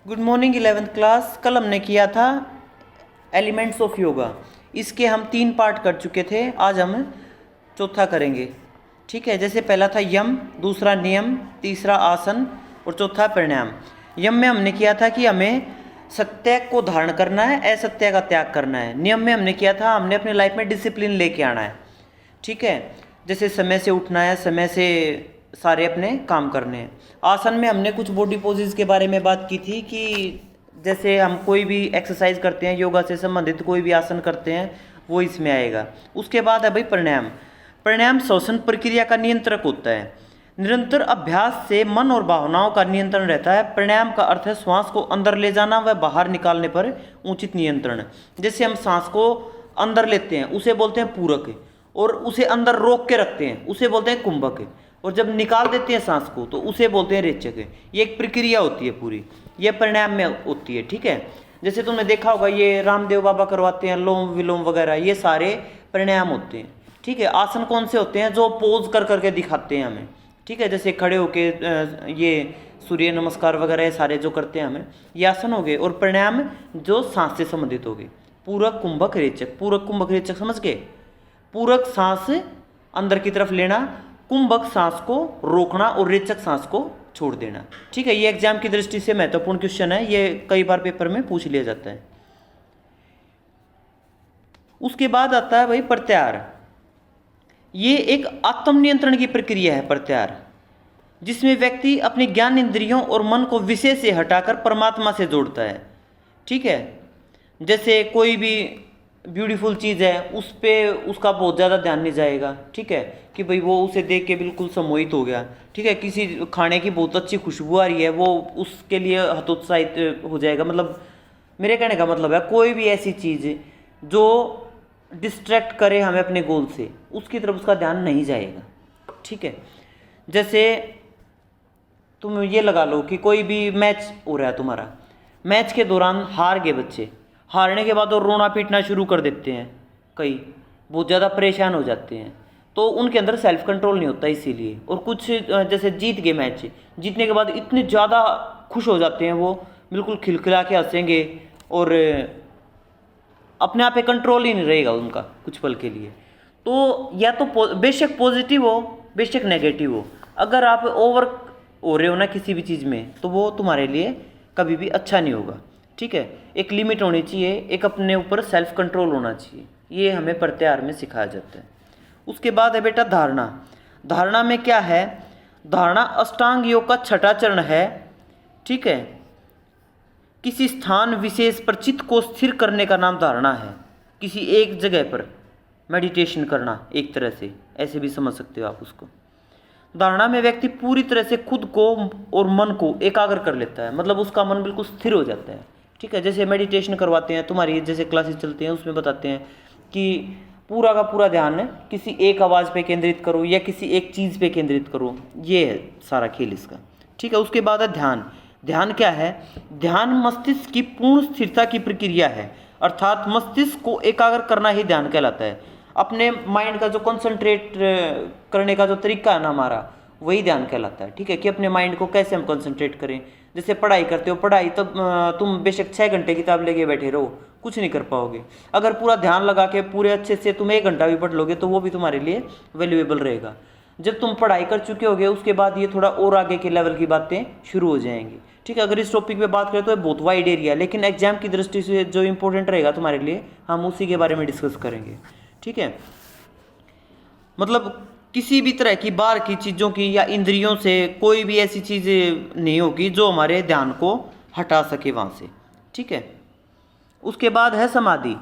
Good morning 11th class. कल हमने किया था एलिमेंट्स ऑफ योगा। इसके हम 3 पार्ट कर चुके थे, आज हम चौथा करेंगे। ठीक है, जैसे पहला था यम, दूसरा नियम, तीसरा आसन और चौथा प्राणायाम। यम में हमने किया था कि हमें सत्य को धारण करना है, असत्य का त्याग करना है। नियम में हमने किया था हमने अपनी लाइफ में डिसिप्लिन लेके आना है। ठीक है, जैसे समय से उठना है, समय से सारे अपने काम करने हैं। आसन में हमने कुछ बॉडी पोजेज के बारे में बात की थी कि जैसे हम कोई भी एक्सरसाइज करते हैं, योगा से संबंधित कोई भी आसन करते हैं, वो इसमें आएगा। उसके बाद है भाई प्राणायाम। प्राणायाम श्वसन प्रक्रिया का नियंत्रक होता है। निरंतर अभ्यास से मन और भावनाओं का नियंत्रण रहता है। प्राणायाम का अर्थ है श्वास को अंदर ले जाना व बाहर निकालने पर उचित नियंत्रण। जैसे हम सांस को अंदर लेते हैं उसे बोलते हैं पूरक, और उसे अंदर रोक के रखते हैं उसे बोलते हैं कुंभक, और जब निकाल देते हैं सांस को तो उसे बोलते हैं रेचक। ये एक प्रक्रिया होती है पूरी, ये प्राणायाम में होती है। ठीक है, जैसे तुमने देखा होगा ये रामदेव बाबा करवाते हैं अनुलोम विलोम वगैरह, ये सारे प्राणायाम होते हैं। ठीक है, आसन कौन से होते हैं? जो पोज कर करके दिखाते हैं हमें। ठीक है, जैसे खड़े होके ये सूर्य नमस्कार वगैरह सारे जो करते हैं हमें, ये आसन हो गए। और प्राणायाम जो सांस से संबंधित हो गए, पूरक कुंभक रेचक। पूरक कुंभक रेचक समझ गए? पूरक सांस अंदर की तरफ लेना, कुंभक सांस को रोकना और रेचक सांस को छोड़ देना। ठीक है, ये एग्जाम की दृष्टि से महत्वपूर्ण क्वेश्चन है, ये कई बार पेपर में पूछ लिया जाता है। उसके बाद आता है भाई प्रत्याहार। ये एक आत्म नियंत्रण की प्रक्रिया है प्रत्याहार, जिसमें व्यक्ति अपने ज्ञान इंद्रियों और मन को विषय से हटाकर परमात्मा से जोड़ता है। ठीक है, जैसे कोई भी ब्यूटीफुल चीज़ है उस पर उसका बहुत ज़्यादा ध्यान नहीं जाएगा। ठीक है, कि भाई वो उसे देख के बिल्कुल सम्मोहित हो गया। ठीक है, किसी खाने की बहुत अच्छी खुशबू आ रही है, वो उसके लिए हतोत्साहित हो जाएगा। मतलब मेरे कहने का मतलब है कोई भी ऐसी चीज़ जो डिस्ट्रैक्ट करे हमें अपने गोल से, उसकी तरफ उसका ध्यान नहीं जाएगा। ठीक है, जैसे तुम ये लगा लो कि कोई भी मैच हो रहा है तुम्हारा, मैच के दौरान हार गए बच्चे, हारने के बाद वो रोना पीटना शुरू कर देते हैं, कई बहुत ज़्यादा परेशान हो जाते हैं, तो उनके अंदर सेल्फ कंट्रोल नहीं होता इसीलिए। और कुछ जैसे जीत गए मैच, जीतने के बाद इतने ज़्यादा खुश हो जाते हैं, वो बिल्कुल खिलखिला के हंसेंगे और अपने आप पे कंट्रोल ही नहीं रहेगा उनका कुछ पल के लिए। तो या तो बेशक पॉजिटिव हो बेशक नेगेटिव हो, अगर आप ओवर हो रहे हो ना किसी भी चीज़ में, तो वो तुम्हारे लिए कभी भी अच्छा नहीं होगा। ठीक है, एक लिमिट होनी चाहिए, एक अपने ऊपर सेल्फ कंट्रोल होना चाहिए, ये हमें प्रत्याहार में सिखाया जाता है। उसके बाद है बेटा धारणा। धारणा में क्या है? धारणा अष्टांग योग का छठा चरण है। ठीक है, किसी स्थान विशेष पर चित्त को स्थिर करने का नाम धारणा है। किसी एक जगह पर मेडिटेशन करना, एक तरह से ऐसे भी समझ सकते हो आप उसको। धारणा में व्यक्ति पूरी तरह से खुद को और मन को एकाग्र कर लेता है, मतलब उसका मन बिल्कुल स्थिर हो जाता है। ठीक है, जैसे मेडिटेशन करवाते हैं तुम्हारी जैसे क्लासेस चलती हैं, उसमें बताते हैं कि पूरा का पूरा ध्यान किसी एक आवाज़ पे केंद्रित करो या किसी एक चीज़ पे केंद्रित करो, ये है सारा खेल इसका। ठीक है, उसके बाद है ध्यान। ध्यान क्या है? ध्यान मस्तिष्क की पूर्ण स्थिरता की प्रक्रिया है, अर्थात मस्तिष्क को एकाग्र करना ही ध्यान कहलाता है। अपने माइंड का जो कंसंट्रेट करने का जो तरीका है ना हमारा, वही ध्यान कहलाता है। ठीक है, कि अपने माइंड को कैसे हम कंसंट्रेट करें। जैसे पढ़ाई करते हो, पढ़ाई तब तुम बेशक 6 घंटे किताब लेके बैठे रहो, कुछ नहीं कर पाओगे। अगर पूरा ध्यान लगा के पूरे अच्छे से तुम 1 घंटा भी पढ़ लोगे तो वो भी तुम्हारे लिए वैल्यूएबल रहेगा। जब तुम पढ़ाई कर चुके होगे उसके बाद ये थोड़ा और आगे के लेवल की बातें शुरू हो जाएंगी। ठीक है, अगर इस टॉपिक पे बात करें तो बहुत वाइड एरिया, लेकिन एग्जाम की दृष्टि से जो इंपॉर्टेंट रहेगा तुम्हारे लिए, हम उसी के बारे में डिस्कस करेंगे। ठीक है, मतलब किसी भी तरह की बाहर की चीज़ों की या इंद्रियों से कोई भी ऐसी चीज़ नहीं होगी जो हमारे ध्यान को हटा सके वहाँ से। ठीक है, उसके बाद है समाधि।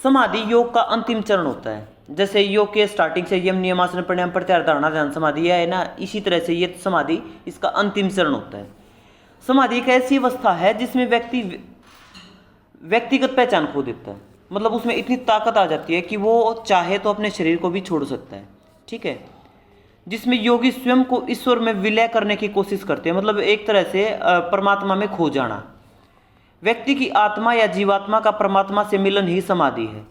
समाधि योग का अंतिम चरण होता है। जैसे योग के स्टार्टिंग से यम नियम आसन प्राणायाम प्रत्याहार धारणा ध्यान समाधि है ना, इसी तरह से ये समाधि इसका अंतिम चरण होता है। समाधि एक ऐसी अवस्था है जिसमें व्यक्ति व्यक्तिगत पहचान खो देता है, मतलब उसमें इतनी ताकत आ जाती है कि वो चाहे तो अपने शरीर को भी छोड़ सकता है। ठीक है, जिसमें योगी स्वयं को ईश्वर में विलय करने की कोशिश करते हैं, मतलब एक तरह से परमात्मा में खो जाना। व्यक्ति की आत्मा या जीवात्मा का परमात्मा से मिलन ही समाधि है।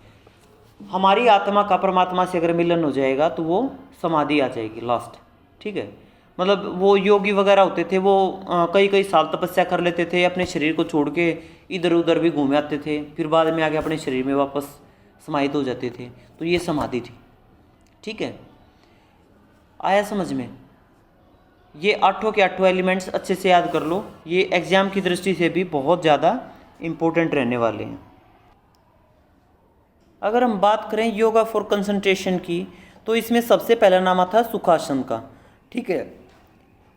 हमारी आत्मा का परमात्मा से अगर मिलन हो जाएगा तो वो समाधि आ जाएगी लास्ट। ठीक है, मतलब वो योगी वगैरह होते थे, वो कई कई साल तपस्या कर लेते थे, अपने शरीर को छोड़ के इधर उधर भी घूम आते थे, फिर बाद में आके अपने शरीर में वापस समाहित हो जाते थे। तो ये समाधि थी। ठीक है, आया समझ में? ये आठों के आठों एलिमेंट्स अच्छे से याद कर लो, ये एग्जाम की दृष्टि से भी बहुत ज़्यादा इम्पोर्टेंट रहने वाले हैं। अगर हम बात करें योगा फॉर कंसंट्रेशन की, तो इसमें सबसे पहला नाम आता है सुखासन का। ठीक है,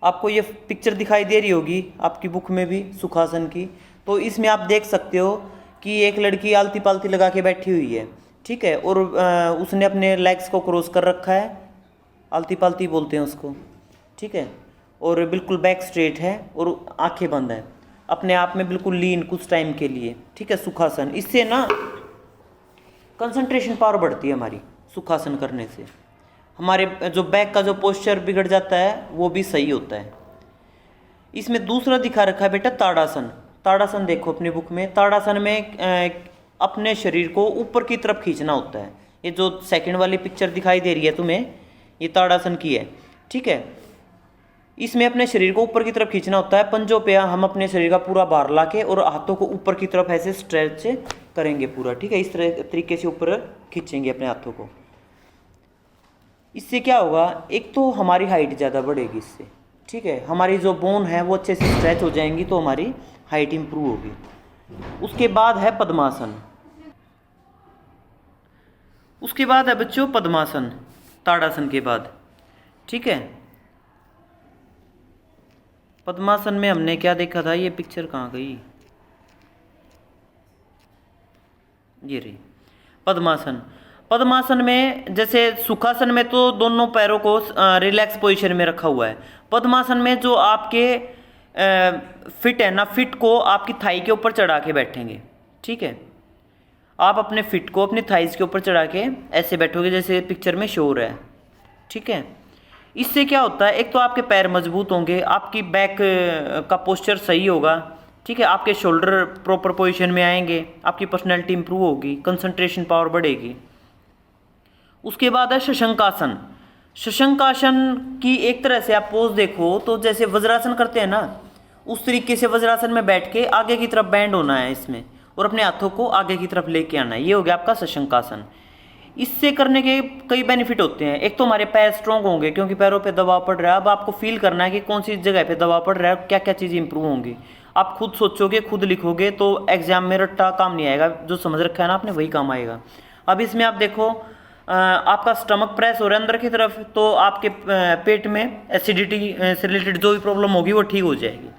आपको ये पिक्चर दिखाई दे रही होगी आपकी बुक में भी सुखासन की। तो इसमें आप देख सकते हो कि एक लड़की आलती पालती लगा के बैठी हुई है। ठीक है, और उसने अपने लेग्स को क्रॉस कर रखा है, आलती पालती बोलते हैं उसको। ठीक है, और बिल्कुल बैक स्ट्रेट है और आंखें बंद हैं, अपने आप में बिल्कुल लीन कुछ टाइम के लिए। ठीक है, सुखासन, इससे ना कंसंट्रेशन पावर बढ़ती है हमारी। सुखासन करने से हमारे जो बैक का जो पोस्चर बिगड़ जाता है वो भी सही होता है। इसमें दूसरा दिखा रखा है बेटा ताड़ासन। ताड़ासन देखो अपनी बुक में। ताड़ासन में अपने शरीर को ऊपर की तरफ खींचना होता है। ये जो सेकंड वाली पिक्चर दिखाई दे रही है तुम्हें, ये ताड़ासन की है। ठीक है, इसमें अपने शरीर को ऊपर की तरफ खींचना होता है। पंजों पे हम अपने शरीर का पूरा भार लाके और हाथों को ऊपर की तरफ ऐसे स्ट्रेच करेंगे पूरा। ठीक है, इस तरीके से ऊपर खींचेंगे अपने हाथों को। इससे क्या होगा, एक तो हमारी हाइट ज़्यादा बढ़ेगी इससे। ठीक है, हमारी जो बोन है वो अच्छे से स्ट्रेच हो जाएंगी, तो हमारी हाइट इंप्रूव होगी। उसके बाद है पद्मासन। उसके बाद है बच्चों पद्मासन, ताड़ासन के बाद। ठीक है, पद्मासन में हमने क्या देखा था, ये पिक्चर कहाँ गई, ये रही पद्मासन। पद्मासन में जैसे सुखासन में तो दोनों पैरों को रिलैक्स पोजीशन में रखा हुआ है। पद्मासन में जो आपके फिट है ना, फिट को आपकी थाई के ऊपर चढ़ा के बैठेंगे। ठीक है, आप अपने फिट को अपनी थाइज के ऊपर चढ़ा के ऐसे बैठोगे जैसे पिक्चर में शो हो रहा है। ठीक है, इससे क्या होता है, एक तो आपके पैर मजबूत होंगे, आपकी बैक का पोस्चर सही होगा। ठीक है, आपके शोल्डर प्रॉपर पोजीशन में आएंगे, आपकी पर्सनैलिटी इंप्रूव होगी, कंसंट्रेशन पावर बढ़ेगी। उसके बाद है शशंकासन। शशंकासन की एक तरह से आप पोज देखो तो जैसे वज्रासन करते हैं ना, उस तरीके से वज्रासन में बैठ के आगे की तरफ बैंड होना है इसमें, और अपने हाथों को आगे की तरफ लेके आना है। ये हो गया आपका शशंकासन। इससे करने के कई बेनिफिट होते हैं। एक तो हमारे पैर स्ट्रॉन्ग होंगे क्योंकि पैरों पे दबाव पड़ रहा है। अब आपको फील करना है कि कौन सी जगह पे दबाव पड़ रहा है, क्या क्या चीज़ इंप्रूव होंगी। आप खुद सोचोगे, खुद लिखोगे, तो एग्जाम में रट्टा काम नहीं आएगा, जो समझ रखा है ना आपने वही काम आएगा। अब इसमें आप देखो, आपका स्टमक प्रेस हो रहा है अंदर की तरफ, तो आपके पेट में एसिडिटी से रिलेटेड जो भी प्रॉब्लम होगी वो ठीक हो जाएगी।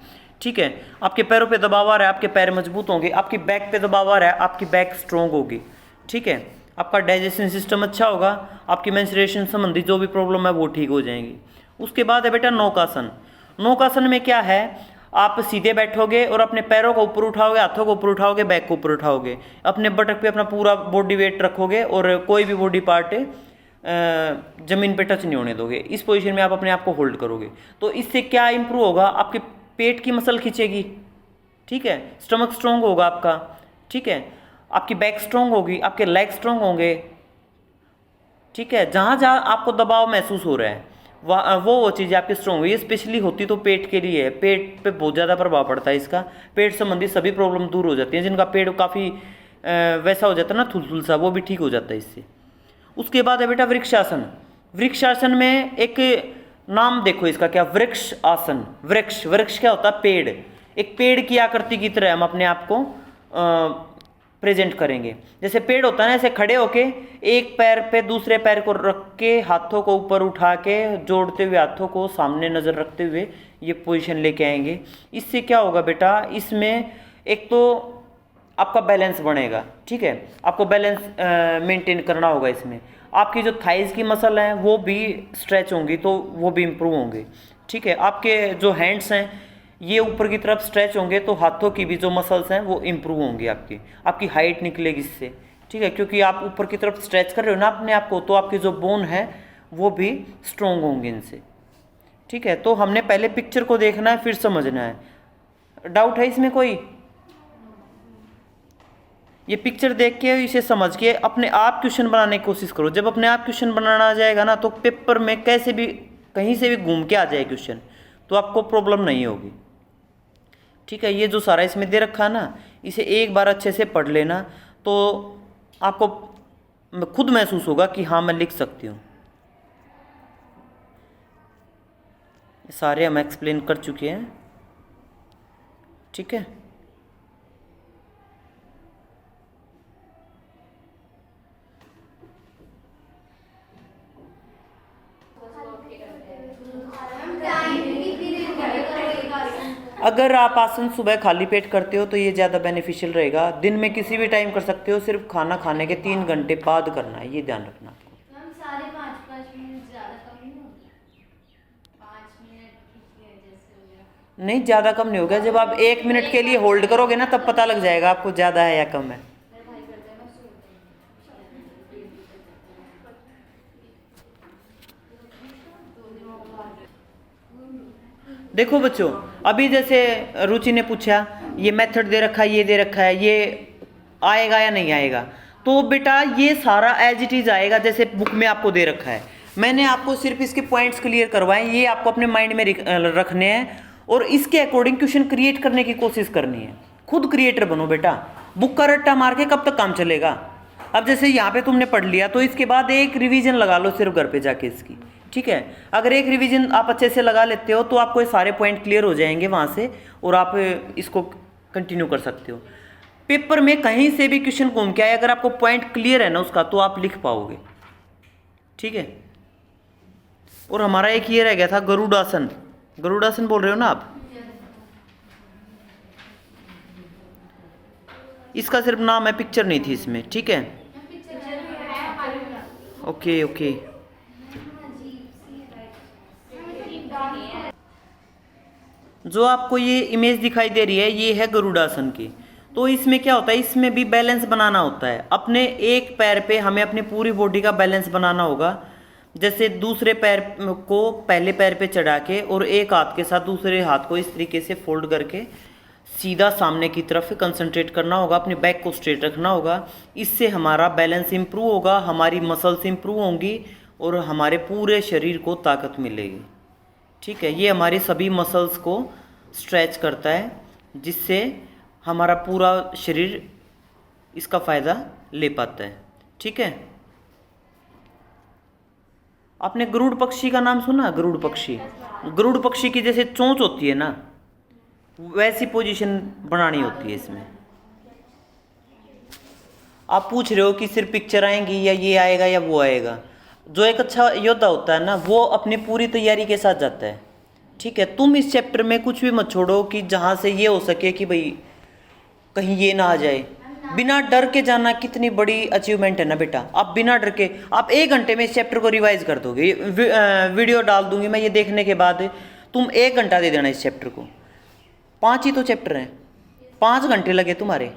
ठीक है, आपके पैरों पे दबाव आ रहा है, आपके पैर मजबूत होंगे। आपकी बैक पे दबाव आ रहा है, आपकी बैक स्ट्रॉन्ग होगी। ठीक है, आपका डाइजेशन सिस्टम अच्छा होगा, आपकी मेंस्ट्रुएशन संबंधी जो भी प्रॉब्लम है वो ठीक हो जाएंगी। उसके बाद है बेटा नौकासन। नौकासन में क्या है, आप सीधे बैठोगे और अपने पैरों को ऊपर उठाओगे, हाथों को ऊपर उठाओगे, बैक को ऊपर उठाओगे, अपने बटक पे अपना पूरा बॉडी वेट रखोगे और कोई भी बॉडी पार्ट जमीन पे टच नहीं होने दोगे। इस पोजीशन में आप अपने आप को होल्ड करोगे। तो इससे क्या इंप्रूव होगा, आपके पेट की मसल खींचेगी। ठीक है, स्टमक स्ट्रॉन्ग होगा आपका। ठीक है, आपकी बैक स्ट्रॉन्ग होगी, आपके लेग स्ट्रॉन्ग होंगे। ठीक है, जहाँ जहाँ आपको दबाव महसूस हो रहा है वो चीज़ आपकी स्ट्रॉन्ग हुई। ये स्पेशली होती तो पेट के लिए है, पेट पे बहुत ज़्यादा प्रभाव पड़ता है इसका। पेट संबंधी सभी प्रॉब्लम दूर हो जाती हैं। जिनका पेट काफ़ी वैसा हो जाता है ना, थुलथुल सा, वो भी ठीक हो जाता है इससे। उसके बाद है बेटा वृक्षासन। वृक्षासन में एक नाम देखो इसका क्या, वृक्ष आसन। वृक्ष, वृक्ष क्या होता है, पेड़। एक पेड़ की आकृति की तरह हम अपने आप को प्रेजेंट करेंगे। जैसे पेड़ होता है ना, ऐसे खड़े होके एक पैर पे दूसरे पैर को रख के, हाथों को ऊपर उठा के, जोड़ते हुए हाथों को सामने नज़र रखते हुए ये पोजीशन लेके आएंगे। इससे क्या होगा बेटा, इसमें एक तो आपका बैलेंस बनेगा। ठीक है, आपको बैलेंस मेंटेन करना होगा। इसमें आपकी जो थाइज की मसल हैं वो भी स्ट्रेच होंगी, तो वो भी इम्प्रूव होंगे। ठीक है, आपके जो हैंड्स हैं ये ऊपर की तरफ स्ट्रेच होंगे, तो हाथों की भी जो मसल्स हैं वो इम्प्रूव होंगी। आपकी हाइट निकलेगी इससे। ठीक है, क्योंकि आप ऊपर की तरफ स्ट्रेच कर रहे हो ना अपने आप को, तो आपकी जो बोन है वो भी स्ट्रॉन्ग होंगे इनसे। ठीक है, तो हमने पहले पिक्चर को देखना है, फिर समझना है। डाउट है इसमें कोई? ये पिक्चर देख के, इसे समझ के अपने आप क्वेश्चन बनाने की कोशिश करो। जब अपने आप क्वेश्चन बनाना आ जाएगा ना, तो पेपर में कैसे भी कहीं से भी घूम के आ जाए क्वेश्चन, तो आपको प्रॉब्लम नहीं होगी। ठीक है, ये जो सारा इसमें दे रखा है ना, इसे एक बार अच्छे से पढ़ लेना, तो आपको खुद महसूस होगा कि हाँ मैं लिख सकती हूँ। सारे हम एक्सप्लेन कर चुके हैं। ठीक है, अगर आप आसन सुबह खाली पेट करते हो तो ये ज़्यादा बेनिफिशियल रहेगा। दिन में किसी भी टाइम कर सकते हो, सिर्फ खाना खाने के 3 घंटे बाद करना है, ये ध्यान रखना आपको। मैम साढ़े 5-5 मिनट ज़्यादा कम नहीं होगा? 5 मिनट जैसे हो गया। नहीं, ज़्यादा कम नहीं होगा। जब आप 1 मिनट के लिए होल्ड करोगे ना, तब पता लग जाएगा आपको ज़्यादा है या कम है। देखो बच्चों, अभी जैसे रुचि ने पूछा ये मेथड दे रखा है, ये दे रखा है, ये आएगा या नहीं आएगा, तो बेटा ये सारा एज इट इज आएगा जैसे बुक में आपको दे रखा है। मैंने आपको सिर्फ इसके पॉइंट्स क्लियर करवाए, ये आपको अपने माइंड में रखने हैं और इसके अकॉर्डिंग क्वेश्चन क्रिएट करने की कोशिश करनी है। खुद क्रिएटर बनो बेटा, बुक का रट्टा मार के कब तक काम चलेगा। अब जैसे यहाँ पे तुमने पढ़ लिया, तो इसके बाद एक रिवीजन लगा लो सिर्फ घर पे जाके इसकी। ठीक है, अगर एक रिवीजन आप अच्छे से लगा लेते हो तो आपको ये सारे पॉइंट क्लियर हो जाएंगे वहाँ से, और आप इसको कंटिन्यू कर सकते हो। पेपर में कहीं से भी क्वेश्चन घूम के आए, अगर आपको पॉइंट क्लियर है ना उसका, तो आप लिख पाओगे। ठीक है, और हमारा एक ये रह गया था गरुड़ासन। गरुड़ासन बोल रहे हो ना आप? इसका सिर्फ नाम है, पिक्चर नहीं थी इसमें। ठीक है, ओके ओके। जो आपको ये इमेज दिखाई दे रही है, ये है गरुड़ासन की। तो इसमें क्या होता है, इसमें भी बैलेंस बनाना होता है। अपने एक पैर पे हमें अपनी पूरी बॉडी का बैलेंस बनाना होगा। जैसे दूसरे पैर को पहले पैर पे चढ़ा के और एक हाथ के साथ दूसरे हाथ को इस तरीके से फोल्ड करके सीधा सामने की तरफ कंसंट्रेट करना होगा, अपने बैक को स्ट्रेट रखना होगा। इससे हमारा बैलेंस इंप्रूव होगा, हमारी मसल्स इंप्रूव होंगी और हमारे पूरे शरीर को ताकत मिलेगी। ठीक है, ये हमारी सभी मसल्स को स्ट्रेच करता है, जिससे हमारा पूरा शरीर इसका फ़ायदा ले पाता है। ठीक है, आपने गरुड़ पक्षी का नाम सुना? गरुड़ पक्षी, गरुड़ पक्षी की जैसे चोंच होती है ना, वैसी पोजीशन बनानी होती है इसमें। आप पूछ रहे हो कि सिर्फ पिक्चर आएंगी या ये आएगा या वो आएगा। जो एक अच्छा योद्धा होता है ना, वो अपनी पूरी तैयारी के साथ जाता है। ठीक है, तुम इस चैप्टर में कुछ भी मत छोड़ो कि जहाँ से ये हो सके कि भाई कहीं ये ना आ जाए। बिना डर के जाना कितनी बड़ी अचीवमेंट है ना बेटा। आप बिना डर के, आप 1 घंटे में इस चैप्टर को रिवाइज कर दोगे। वीडियो डाल दूंगी मैं ये देखने के बाद, तुम 1 घंटा दे देना इस चैप्टर को। 5 ही तो चैप्टर हैं, 5 घंटे लगे तुम्हारे।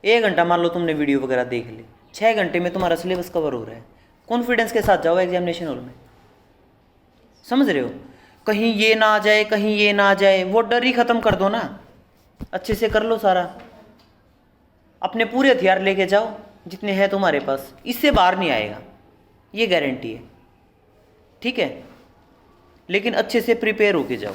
1 घंटा मान लो तुमने वीडियो वगैरह देख ली, 6 घंटे में तुम्हारा सिलेबस कवर हो रहा है। कॉन्फिडेंस के साथ जाओ एग्जामिनेशन हॉल में। समझ रहे हो, कहीं ये ना आ जाए, कहीं ये ना आ जाए, वो डर ही खत्म कर दो ना। अच्छे से कर लो सारा, अपने पूरे हथियार लेके जाओ जितने हैं तुम्हारे पास, इससे बाहर नहीं आएगा, ये गारंटी है। ठीक है, लेकिन अच्छे से प्रिपेयर होके जाओ।